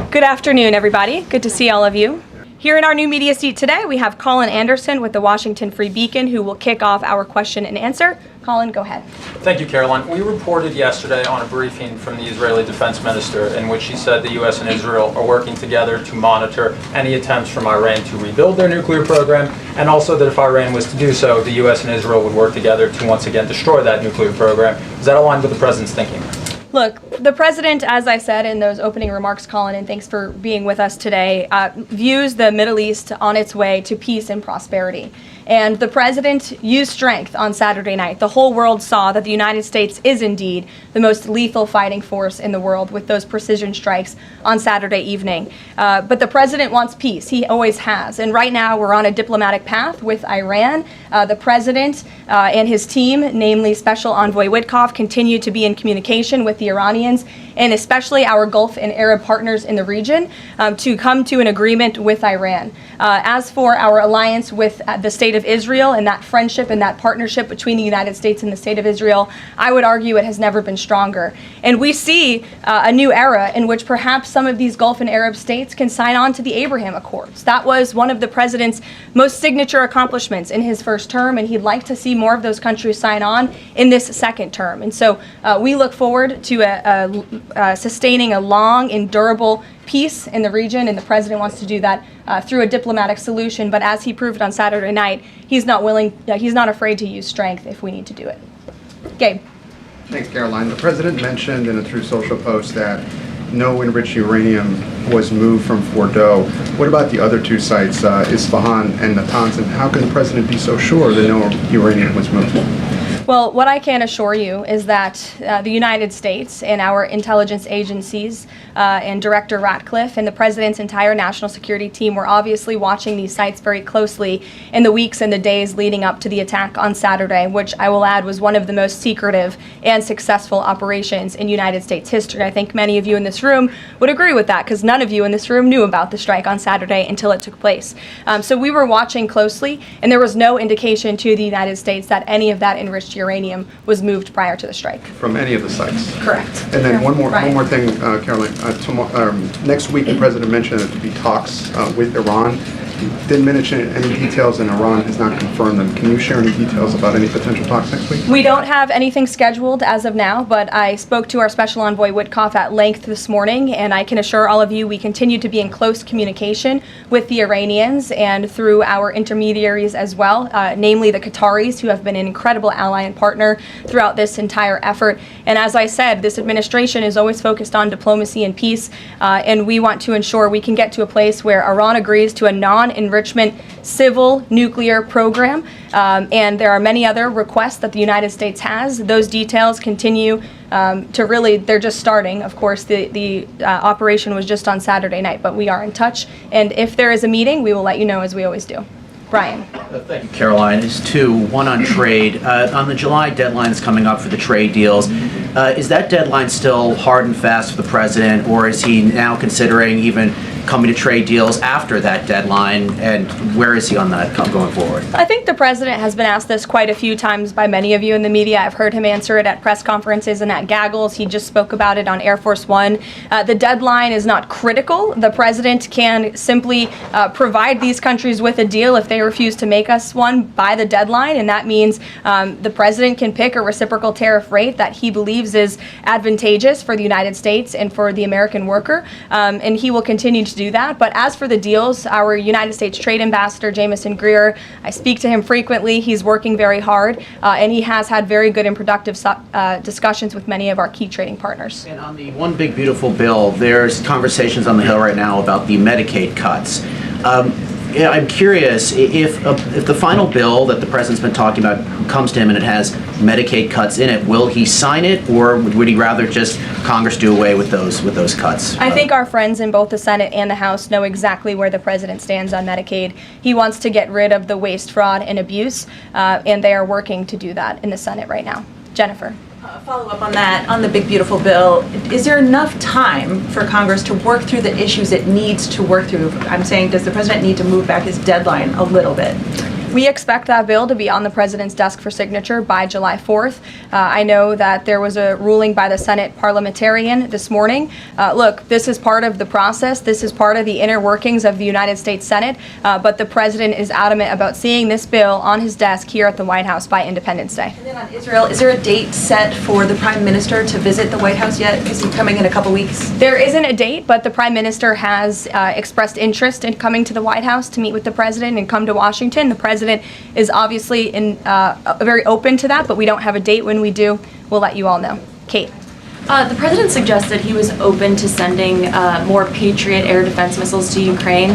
Good afternoon, everybody. Good to see all of you. Here in our new media seat today, we have Colin Anderson with the Washington Free Beacon, who will kick off our question and answer. Colin, go ahead. Thank you, Caroline. We reported yesterday on a briefing from the Israeli defense minister in which he said the U.S. and Israel are working together to monitor any attempts from Iran to rebuild their nuclear program, and also that if Iran was to do so, the U.S. and Israel would work together to once again destroy that nuclear program. Does that align with the president's thinking? Look, the president, as I said in those opening remarks, Colin, and thanks for being with us today, views the Middle East on its way to peace and prosperity. And the president used strength on Saturday night. The whole world saw that the United States is indeed the most lethal fighting force in the world with those precision strikes on Saturday evening. But the president wants peace. He always has. And right now we're on a diplomatic path with Iran. The president and his team, namely Special Envoy Witkoff, continue to be in communication with the Iranians and especially our Gulf and Arab partners in the region to come to an agreement with Iran. As for our alliance with the State of Israel and that friendship and that partnership between the United States and the State of Israel, I would argue it has never been stronger. And we see a new era in which perhaps some of these Gulf and Arab states can sign on to the Abraham Accords. That was one of the president's most signature accomplishments in his first term, and he'd like to see more of those countries sign on in this second term. And so we look forward to sustaining a long and durable peace in the region, and the president wants to do that through a diplomatic solution. But as he proved on Saturday night, he's not afraid to use strength if we need to do it. Gabe. Thanks, Caroline. The president mentioned in a Truth Social post that no enriched uranium was moved from Fordow. What about the other two sites, Isfahan and Natanz, and how can the president be so sure that no uranium was moved? Well, what I can assure you is that the United States and our intelligence agencies and Director Ratcliffe and the President's entire national security team were obviously watching these sites very closely in the weeks and the days leading up to the attack on Saturday, which I will add was one of the most secretive and successful operations in United States history. I think many of you in this room would agree with that because none of you in this room knew about the strike on Saturday until it took place. So we were watching closely, and there was no indication to the United States that any of that enriched uranium was moved prior to the strike. From any of the sites? Correct. And then one more thing, Caroline. Next week, the president mentioned that there would be talks with Iran. Didn't mention any details, and Iran has not confirmed them. Can you share any details about any potential talks next week? We don't have anything scheduled as of now, but I spoke to our Special Envoy Witkoff at length this morning, and I can assure all of you we continue to be in close communication with the Iranians and through our intermediaries as well, namely the Qataris, who have been an incredible ally and partner throughout this entire effort. And as I said, this administration is always focused on diplomacy and peace, and we want to ensure we can get to a place where Iran agrees to a non-enrichment civil nuclear program, and there are many other requests that the United States has. Those details continue to really, they're just starting. Of course, the operation was just on Saturday night, but we are in touch, and if there is a meeting, we will let you know as we always do. Brian. Thank you, Caroline. There's two. One on trade. On the July deadline that's coming up for the trade deals, is that deadline still hard and fast for the president, or is he now considering even coming to trade deals after that deadline, and where is he on that going forward? I think the president has been asked this quite a few times by many of you in the media. I've heard him answer it at press conferences and at gaggles. He just spoke about it on Air Force One. The deadline is not critical. The president can simply provide these countries with a deal if they refuse to make us one by the deadline, and that means the president can pick a reciprocal tariff rate that he believes is advantageous for the United States and for the American worker, and he will continue to do that. But as for the deals, our United States Trade Ambassador, Jamieson Greer, I speak to him frequently. He's working very hard, and he has had very good and productive discussions with many of our key trading partners. And on the One Big Beautiful Bill, there's conversations on the Hill right now about the Medicaid cuts. I'm curious, if the final bill that the president's been talking about comes to him and it has Medicaid cuts in it, will he sign it, or would he rather just Congress do away with those cuts? I think our friends in both the Senate and the House know exactly where the president stands on Medicaid. He wants to get rid of the waste, fraud, and abuse, and they are working to do that in the Senate right now. Jennifer. Follow up on that, on the big beautiful bill. Is there enough time for Congress to work through the issues it needs to work through? I'm saying, does the president need to move back his deadline a little bit? We expect that bill to be on the president's desk for signature by July 4th. I know that there was a ruling by the Senate parliamentarian this morning. Look, this is part of the process. This is part of the inner workings of the United States Senate, but the president is adamant about seeing this bill on his desk here at the White House by Independence Day. And then on Israel, is there a date set for the Prime Minister to visit the White House yet? Is he coming in a couple weeks? There isn't a date, but the Prime Minister has expressed interest in coming to the White House to meet with the president and come to Washington. The president is obviously very open to that, but we don't have a date. When we do, we'll let you all know. Kate. The president suggested he was open to sending more Patriot air defense missiles to Ukraine.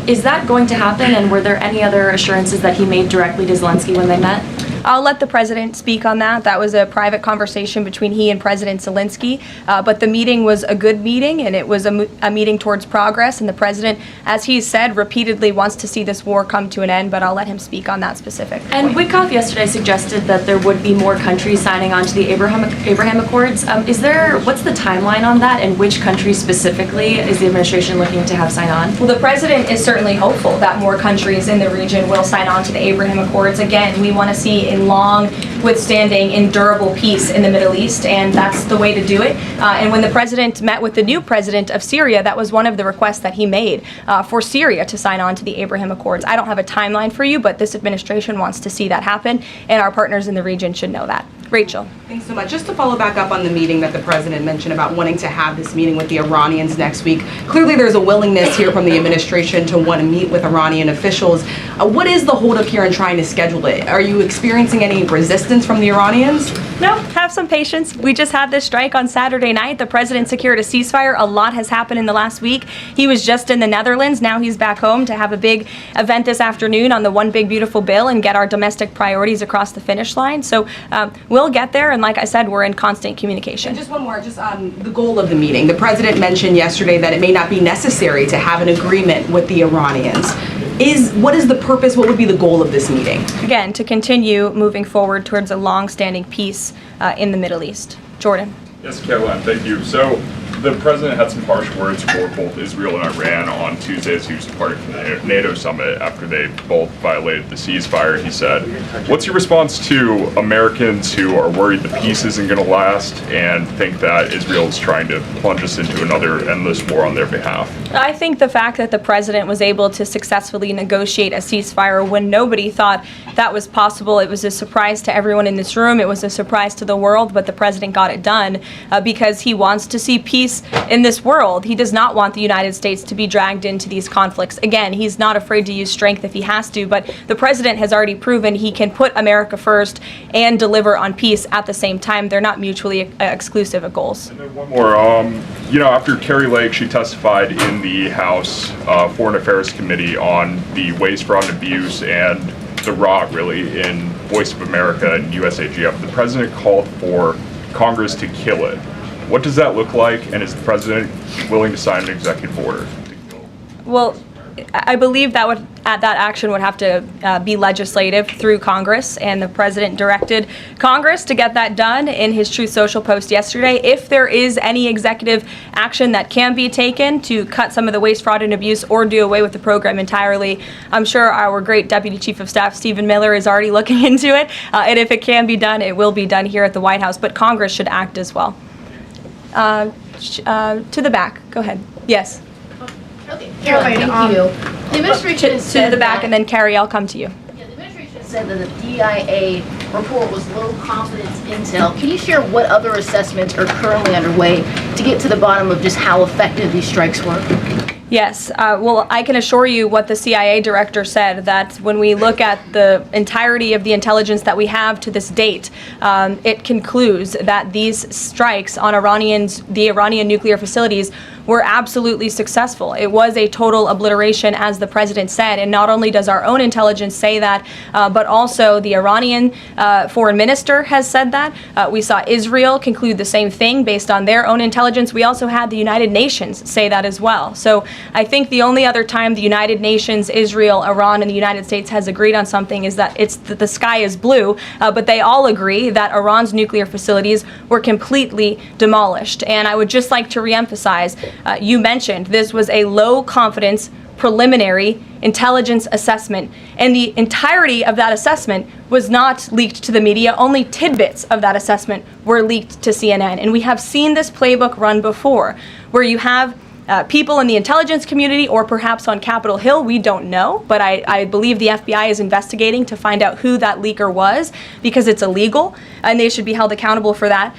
Is that going to happen, and were there any other assurances that he made directly to Zelensky when they met? I'll let the president speak on that. That was a private conversation between he and President Zelensky. But the meeting was a good meeting, and it was a meeting towards progress. And the president, as he said, repeatedly wants to see this war come to an end. But I'll let him speak on that specific And point. Witkoff yesterday suggested that there would be more countries signing on to the Abraham Accords. What's the timeline on that, and which countries specifically is the administration looking to have sign on? Well, the president is certainly hopeful that more countries in the region will sign on to the Abraham Accords. Again, we want to see a long, withstanding, endurable peace in the Middle East, and that's the way to do it. And when the president met with the new president of Syria, that was one of the requests that he made for Syria to sign on to the Abraham Accords. I don't have a timeline for you, but this administration wants to see that happen, and our partners in the region should know that. Rachel. Thanks so much. Just to follow back up on the meeting that the president mentioned about wanting to have this meeting with the Iranians next week. Clearly there's a willingness here from the administration to want to meet with Iranian officials. What is the holdup here in trying to schedule it? Are you experiencing any resistance from the Iranians? No, have some patience. We just had this strike on Saturday night. The president secured a ceasefire. A lot has happened in the last week. He was just in the Netherlands. Now he's back home to have a big event this afternoon on the One Big Beautiful Bill and get our domestic priorities across the finish line. So we'll get there. And like I said, we're in constant communication. And just one more, just on the goal of the meeting. The president mentioned yesterday that it may not be necessary to have an agreement with the Iranians. What is the purpose? What would be the goal of this meeting? Again, to continue moving forward towards a long-standing peace in the Middle East. Jordan. Yes, Caroline, thank you. So the president had some harsh words for both Israel and Iran on Tuesday as he was departing from the NATO summit after they both violated the ceasefire. He said, what's your response to Americans who are worried the peace isn't going to last and think that Israel is trying to plunge us into another endless war on their behalf? I think the fact that the president was able to successfully negotiate a ceasefire when nobody thought that was possible, it was a surprise to everyone in this room, it was a surprise to the world, but the president got it done because he wants to see peace in this world. He does not want the United States to be dragged into these conflicts. Again, he's not afraid to use strength if he has to, but the president has already proven he can put America first and deliver on peace at the same time. They're not mutually exclusive goals. And then one more. After Carrie Lake, she testified in the House Foreign Affairs Committee on the waste, fraud, and abuse and the rot, really, in Voice of America and USAGF. The president called for Congress to kill it. What does that look like, and is the president willing to sign an executive order? Well, I believe that action would have to be legislative through Congress, and the president directed Congress to get that done in his Truth Social post yesterday. If there is any executive action that can be taken to cut some of the waste, fraud, and abuse or do away with the program entirely, I'm sure our great Deputy Chief of Staff, Stephen Miller, is already looking into it. And if it can be done, it will be done here at the White House, but Congress should act as well. To the back. Go ahead. Yes. Okay, Caroline, thank you. The administration To said the back, that- and then Carrie, I'll come to you. Yeah, the administration said that the DIA report was low confidence intel. Can you share what other assessments are currently underway to get to the bottom of just how effective these strikes were? Yes. Well, I can assure you what the CIA director said, that when we look at the entirety of the intelligence that we have to this date, it concludes that these strikes on the Iranian nuclear facilities were absolutely successful. It was a total obliteration, as the president said, and not only does our own intelligence say that, but also the Iranian foreign minister has said that. We saw Israel conclude the same thing based on their own intelligence. We also had the United Nations say that as well. So I think the only other time the United Nations, Israel, Iran, and the United States has agreed on something is that that the sky is blue, but they all agree that Iran's nuclear facilities were completely demolished. And I would just like to reemphasize, you mentioned this was a low confidence preliminary intelligence assessment, and the entirety of that assessment was not leaked to the media. Only tidbits of that assessment were leaked to CNN, and we have seen this playbook run before, where you have people in the intelligence community, or perhaps on Capitol Hill, we don't know, but I believe the FBI is investigating to find out who that leaker was, because it's illegal, and they should be held accountable for that,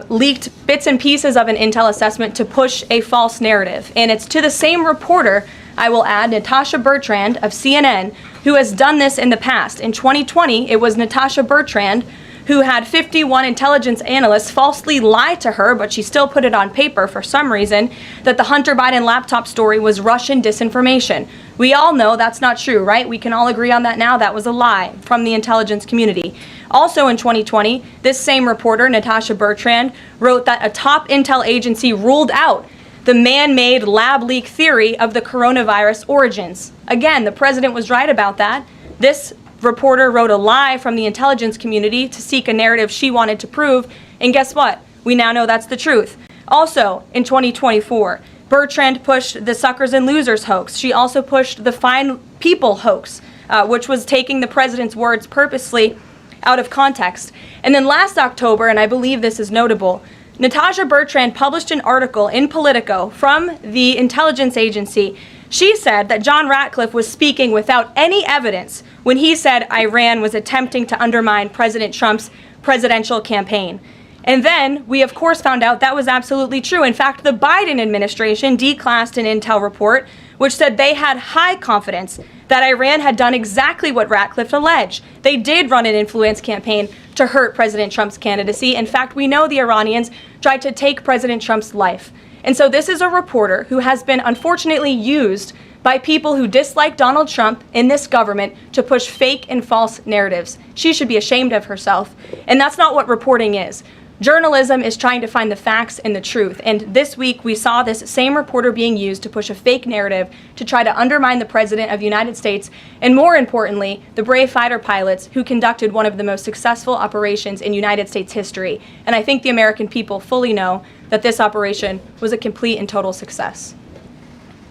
leaked bits and pieces of an intel assessment to push a false narrative. And it's to the same reporter, I will add, Natasha Bertrand of CNN, who has done this in the past. In 2020, it was Natasha Bertrand who had 51 intelligence analysts falsely lie to her, but she still put it on paper for some reason, that the Hunter Biden laptop story was Russian disinformation. We all know that's not true, right? We can all agree on that now. That was a lie from the intelligence community. Also in 2020, this same reporter, Natasha Bertrand, wrote that a top intel agency ruled out the man-made lab leak theory of the coronavirus origins. Again, the president was right about that. This reporter wrote a lie from the intelligence community to seek a narrative she wanted to prove, and guess what? We now know that's the truth. Also, in 2024, Bertrand pushed the suckers and losers hoax. She also pushed the fine people hoax, which was taking the president's words purposely out of context. And then last October, and I believe this is notable, Natasha Bertrand published an article in Politico from the intelligence agency. She said that John Ratcliffe was speaking without any evidence when he said Iran was attempting to undermine President Trump's presidential campaign. And then we, of course, found out that was absolutely true. In fact, the Biden administration declassed an intel report which said they had high confidence that Iran had done exactly what Ratcliffe alleged. They did run an influence campaign to hurt President Trump's candidacy. In fact, we know the Iranians tried to take President Trump's life. And so this is a reporter who has been unfortunately used by people who dislike Donald Trump in this government to push fake and false narratives. She should be ashamed of herself. And that's not what reporting is. Journalism is trying to find the facts and the truth. And this week we saw this same reporter being used to push a fake narrative to try to undermine the President of the United States, and more importantly, the brave fighter pilots who conducted one of the most successful operations in United States history. And I think the American people fully know that this operation was a complete and total success.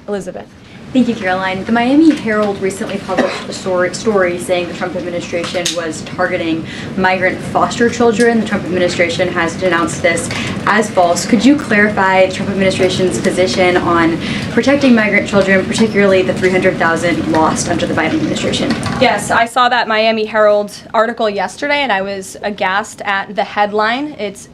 Elizabeth. Thank you, Caroline. The Miami Herald recently published a story saying the Trump administration was targeting migrant foster children. The Trump administration has denounced this as false. Could you clarify the Trump administration's position on protecting migrant children, particularly the 300,000 lost under the Biden administration? Yes, I saw that Miami Herald article yesterday, and I was aghast at the headline. It's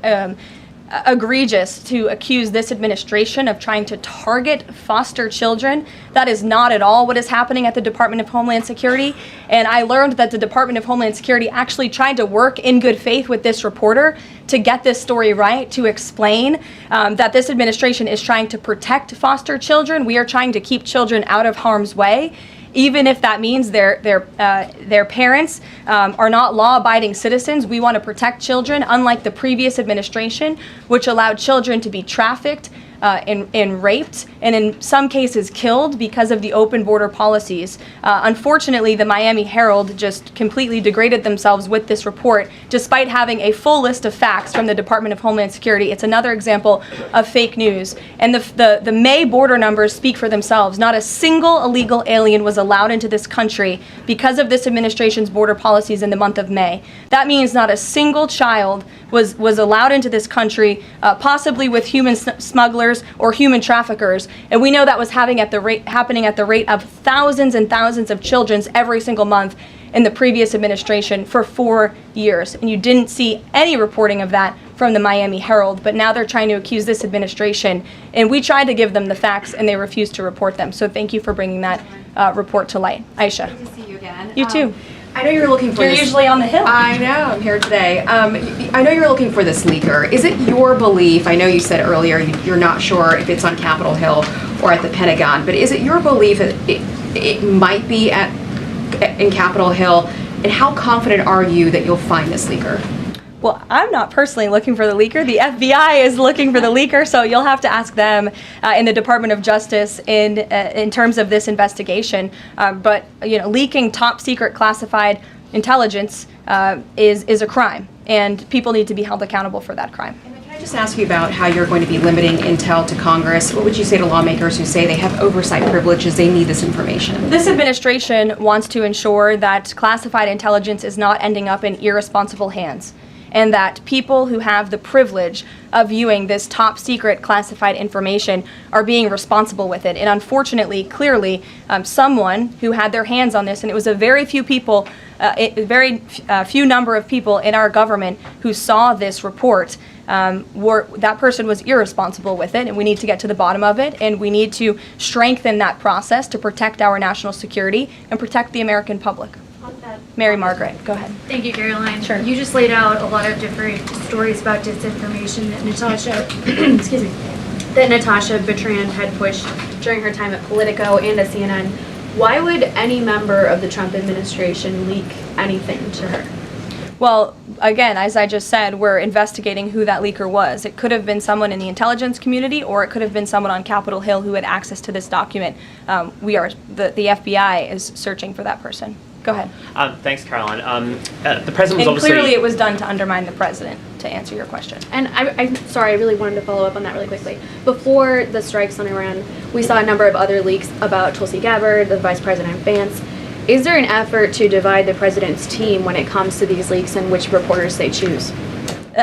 egregious to accuse this administration of trying to target foster children. That is not at all what is happening at the Department of Homeland Security. And I learned that the Department of Homeland Security actually tried to work in good faith with this reporter to get this story right, to explain that this administration is trying to protect foster children. We are trying to keep children out of harm's way, even if that means their parents are not law-abiding citizens. We want to protect children, unlike the previous administration, which allowed children to be trafficked and raped, and in some cases killed because of the open border policies. Unfortunately, the Miami Herald just completely degraded themselves with this report, despite having a full list of facts from the Department of Homeland Security. It's another example of fake news. And the May border numbers speak for themselves. Not a single illegal alien was allowed into this country because of this administration's border policies in the month of May. That means not a single child was allowed into this country, possibly with human smugglers or human traffickers. And we know that was happening at the rate of thousands and thousands of children every single month in the previous administration for 4 years. And you didn't see any reporting of that from the Miami Herald, but now they're trying to accuse this administration. And we tried to give them the facts, and they refused to report them. So thank you for bringing that report to light. Aisha. Good to see you again. You too. I know you're looking for You're this. usually on the Hill. I know, I'm here today. I know you're looking for this leaker. Is it your belief, I know you said earlier you're not sure if it's on Capitol Hill or at the Pentagon, but is it your belief that it might be in Capitol Hill? And how confident are you that you'll find this leaker? Well, I'm not personally looking for the leaker. The FBI is looking for the leaker, so you'll have to ask them in the Department of Justice in terms of this investigation. But leaking top secret classified intelligence is a crime, and people need to be held accountable for that crime. Can I just ask you about how you're going to be limiting intel to Congress? What would you say to lawmakers who say they have oversight privileges, they need this information? This administration wants to ensure that classified intelligence is not ending up in irresponsible hands, and that people who have the privilege of viewing this top secret classified information are being responsible with it. And unfortunately, clearly, someone who had their hands on this, and it was a very few people, few number of people in our government who saw this report, that person was irresponsible with it, and we need to get to the bottom of it, and we need to strengthen that process to protect our national security and protect the American public. Mary Margaret, go ahead. Thank you, Caroline. Sure. You just laid out a lot of different stories about disinformation that Natasha, excuse me, that Natasha Bertrand had pushed during her time at Politico and at CNN. Why would any member of the Trump administration leak anything to her? Well, again, as I just said, we're investigating who that leaker was. It could have been someone in the intelligence community, or it could have been someone on Capitol Hill who had access to this document. The FBI is searching for that person. Go ahead. Thanks, Caroline. The president was And obviously... clearly it was done to undermine the president, to answer your question. And I'm sorry, I really wanted to follow up on that really quickly. Before the strikes on Iran, we saw a number of other leaks about Tulsi Gabbard, the Vice President Vance. Is there an effort to divide the president's team when it comes to these leaks and which reporters they choose?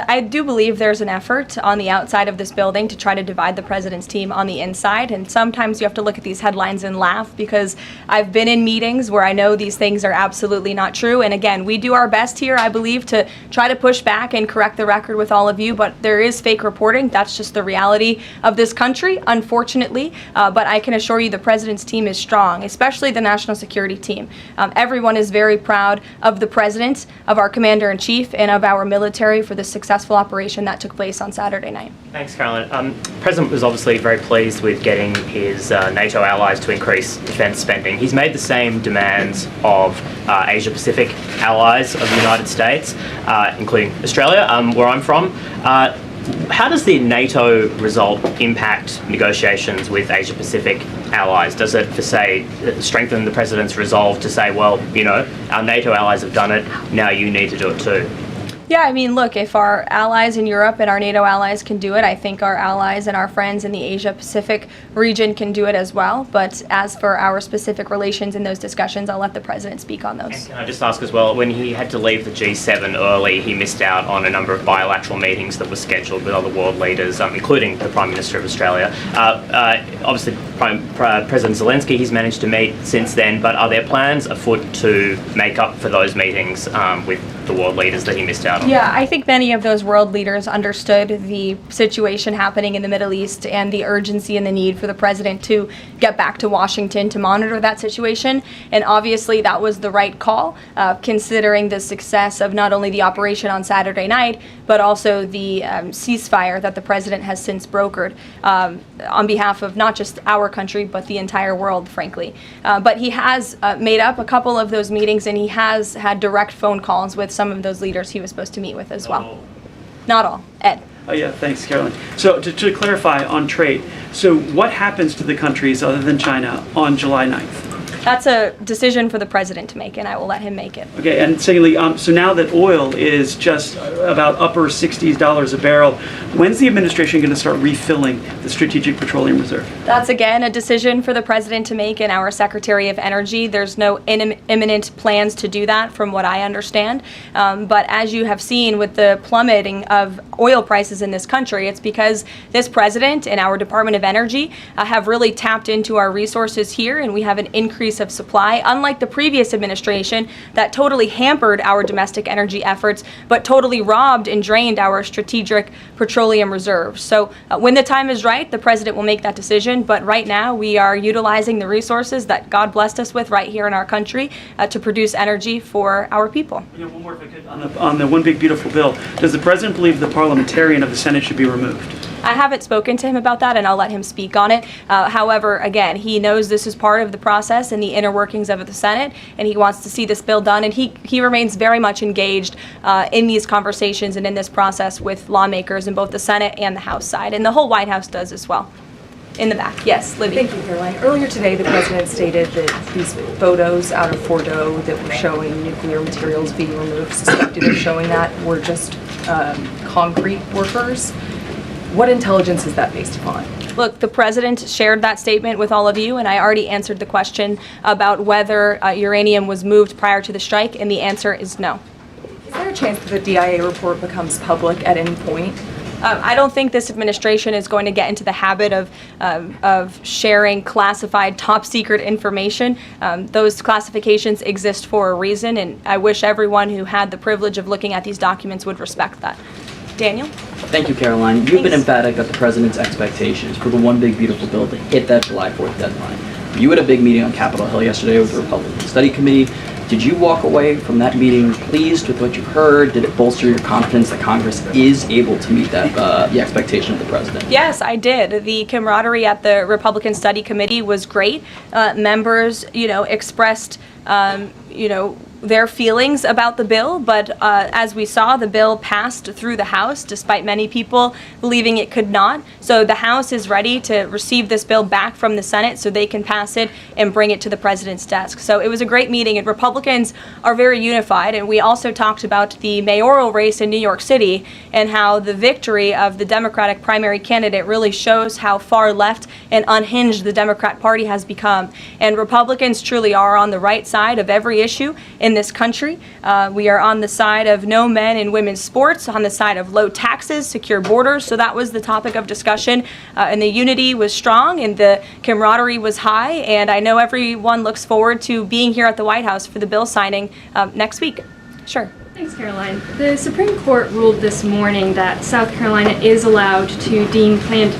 I do believe there's an effort on the outside of this building to try to divide the president's team on the inside, and sometimes you have to look at these headlines and laugh, because I've been in meetings where I know these things are absolutely not true, and again, we do our best here, I believe, to try to push back and correct the record with all of you, but there is fake reporting. That's just the reality of this country, unfortunately, but I can assure you the president's team is strong, especially the national security team. Everyone is very proud of the president, of our commander-in-chief, and of our military for the successful operation that took place on Saturday night. Thanks, Caroline. The president was obviously very pleased with getting his NATO allies to increase defense spending. He's made the same demands of Asia-Pacific allies of the United States, including Australia, where I'm from. How does the NATO result impact negotiations with Asia-Pacific allies? Does it, for say, strengthen the president's resolve to say, well, our NATO allies have done it, now you need to do it too? Yeah, I mean, look, if our allies in Europe and our NATO allies can do it, I think our allies and our friends in the Asia-Pacific region can do it as well. But as for our specific relations in those discussions, I'll let the president speak on those. And can I just ask as well, when he had to leave the G7 early, he missed out on a number of bilateral meetings that were scheduled with other world leaders, including the Prime Minister of Australia. Obviously, President Zelensky, he's managed to meet since then, but are there plans afoot to make up for those meetings with the world leaders that he missed out on? Yeah, I think many of those world leaders understood the situation happening in the Middle East and the urgency and the need for the president to get back to Washington to monitor that situation. And obviously that was the right call, considering the success of not only the operation on Saturday night, but also the ceasefire that the president has since brokered on behalf of not just our country, but the entire world, frankly. But he has made up a couple of those meetings, and he has had direct phone calls with some of those leaders he was supposed to meet with as well. Not all. Ed. Oh yeah, thanks, Caroline. So to clarify on trade, so what happens to the countries other than China on July 9th? That's a decision for the president to make, and I will let him make it. Okay, and secondly, so now that oil is just about upper $60s a barrel, when's the administration going to start refilling the Strategic Petroleum Reserve? That's, again, a decision for the president to make and our Secretary of Energy. There's no imminent plans to do that, from what I understand. But as you have seen with the plummeting of oil prices in this country, it's because this president and our Department of Energy have really tapped into our resources here, and we have an increase of supply, unlike the previous administration that totally hampered our domestic energy efforts, but totally robbed and drained our strategic petroleum reserves. So when the time is right, the president will make that decision, but right now we are utilizing the resources that God blessed us with right here in our country to produce energy for our people. One more if I could, on the One Big Beautiful Bill, does the president believe the parliamentarian of the Senate should be removed? I haven't spoken to him about that, and I'll let him speak on it. However, again, he knows this is part of the process and the inner workings of the Senate, and he wants to see this bill done, and he remains very much engaged in these conversations and in this process with lawmakers in both the Senate and the House side, and the whole White House does as well. In the back, yes, Libby. Thank you, Caroline. Earlier today, the president stated that these photos out of Fordo that were showing nuclear materials being removed, suspected of showing that, were just concrete workers. What intelligence is that based upon? Look, the president shared that statement with all of you, and I already answered the question about whether uranium was moved prior to the strike, and the answer is no. Is there a chance that the DIA report becomes public at any point? I don't think this administration is going to get into the habit of sharing classified, top-secret information. Those classifications exist for a reason, and I wish everyone who had the privilege of looking at these documents would respect that. Daniel? Thank you, Caroline. You've been emphatic that the president's expectations for the One Big Beautiful Bill to hit that July 4th deadline. You had a big meeting on Capitol Hill yesterday with the Republican Study Committee. Did you walk away from that meeting pleased with what you heard? Did it bolster your confidence that Congress is able to meet that the expectation of the president? Yes, I did. The camaraderie at the Republican Study Committee was great. Members, expressed, their feelings about the bill, but as we saw, the bill passed through the House, despite many people believing it could not. So the House is ready to receive this bill back from the Senate so they can pass it and bring it to the president's desk. So it was a great meeting, and Republicans are very unified. And we also talked about the mayoral race in New York City and how the victory of the Democratic primary candidate really shows how far left and unhinged the Democrat Party has become. And Republicans truly are on the right side of every issue in this country. We are on the side of no men in women's sports, on the side of low taxes, secure borders. So that was the topic of discussion. And the unity was strong and the camaraderie was high. And I know everyone looks forward to being here at the White House for the bill signing next week. Sure. Thanks, Caroline. The Supreme Court ruled this morning that South Carolina is allowed to deem Planned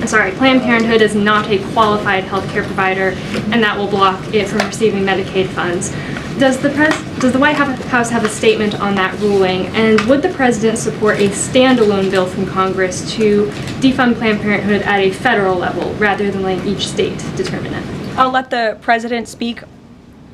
Parenthood as not a qualified health care provider, and that will block it from receiving Medicaid funds. Does the White House have a statement on that ruling, and would the president support a standalone bill from Congress to defund Planned Parenthood at a federal level rather than letting each state determine it? I'll let the president speak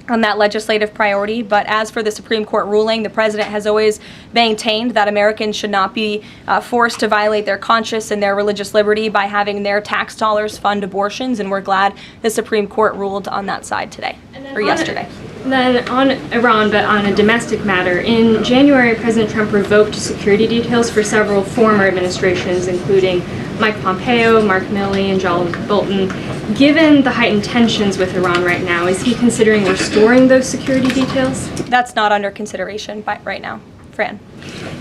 on that legislative priority, but as for the Supreme Court ruling, the president has always maintained that Americans should not be forced to violate their conscience and their religious liberty by having their tax dollars fund abortions, and we're glad the Supreme Court ruled on that side today, or yesterday. Then on Iran, but on a domestic matter, in January, President Trump revoked security details for several former administrations, including Mike Pompeo, Mark Milley, and John Bolton. Given the heightened tensions with Iran right now, is he considering restoring those security details? That's not under consideration right now. Fran.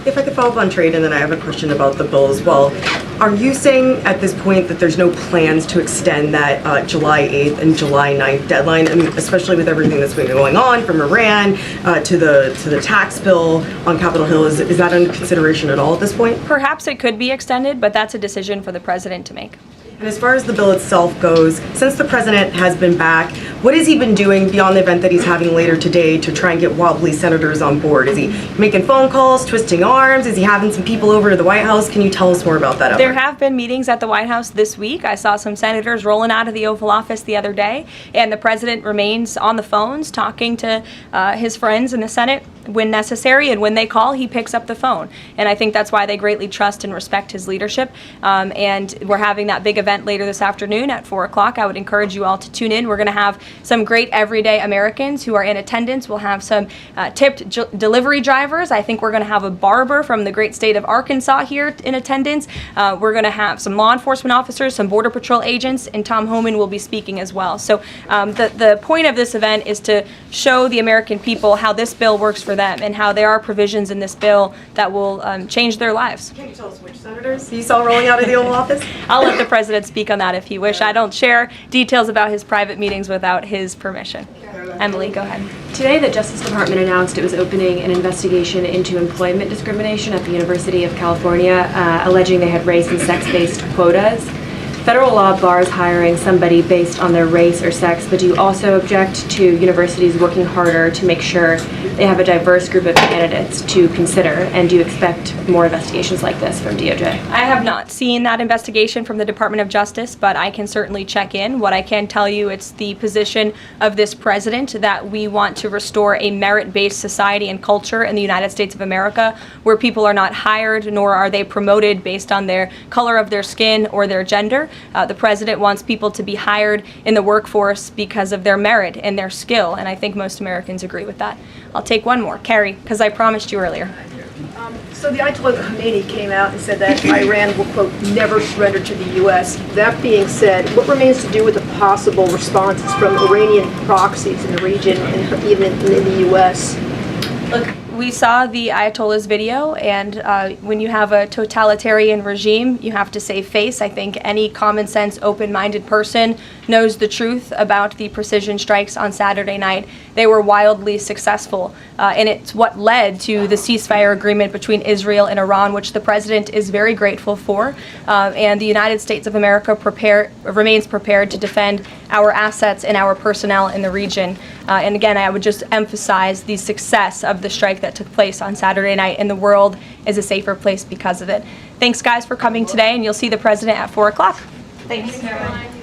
If I could follow up on trade, and then I have a question about the bill as well. Are you saying at this point that there's no plans to extend that July 8th and July 9th deadline? I mean, especially with everything that's been going on, from Iran to the tax bill on Capitol Hill, is that under consideration at all at this point? Perhaps it could be extended, but that's a decision for the president to make. And as far as the bill itself goes, since the president has been back, what has he been doing beyond the event that he's having later today to try and get wobbly senators on board? Is he making phone calls, twisting arms? Is he having some people over to the White House? Can you tell us more about that effort? There have been meetings at the White House this week. I saw some senators rolling out of the Oval Office the other day, and the president remains on the phones talking to his friends in the Senate when necessary, and when they call, he picks up the phone. And I think that's why they greatly trust and respect his leadership. And we're having that big event later this afternoon at 4 o'clock. I would encourage you all to tune in. We're going to have some great everyday Americans who are in attendance. We'll have some tipped delivery drivers. I think we're going to have a barber from the great state of Arkansas here in attendance. We're going to have some law enforcement officers, some Border Patrol agents, and Tom Homan will be speaking as well. So the point of this event is to show the American people how this bill works for them and how there are provisions in this bill that will change their lives. Can you tell us which senators you saw rolling out of the Oval Office? I'll let the president speak on that if he wish. I don't share details about his private meetings without his permission. Emily, go ahead. Today, the Justice Department announced it was opening an investigation into employment discrimination at the University of California, alleging they had race and sex-based quotas. federal law bars hiring somebody based on their race or sex, but do you also object to universities working harder to make sure they have a diverse group of candidates to consider? And do you expect more investigations like this from DOJ? I have not seen that investigation from the Department of Justice, but I can certainly check in. What I can tell you, it's the position of this president that we want to restore a merit-based society and culture in the United States of America, where people are not hired nor are they promoted based on their color of their skin or their gender. The president wants people to be hired in the workforce because of their merit and their skill, and I think most Americans agree with that. I'll take one more. Carrie, because I promised you earlier. So the Ayatollah Khomeini came out and said that Iran will, quote, never surrender to the U.S. That being said, what remains to do with the possible responses from Iranian proxies in the region and even in the U.S.? Look, we saw the Ayatollah's video, and when you have a totalitarian regime, you have to save face. I think any common sense, open-minded person knows the truth about the precision strikes on Saturday night. They were wildly successful, and it's what led to the ceasefire agreement between Israel and Iran, which the president is very grateful for. And the United States of America remains prepared to defend our assets and our personnel in the region. And again, I would just emphasize the success of the strike that took place on Saturday night, and the world is a safer place because of it. Thanks, guys, for coming today, and you'll see the president at 4 o'clock. Thanks.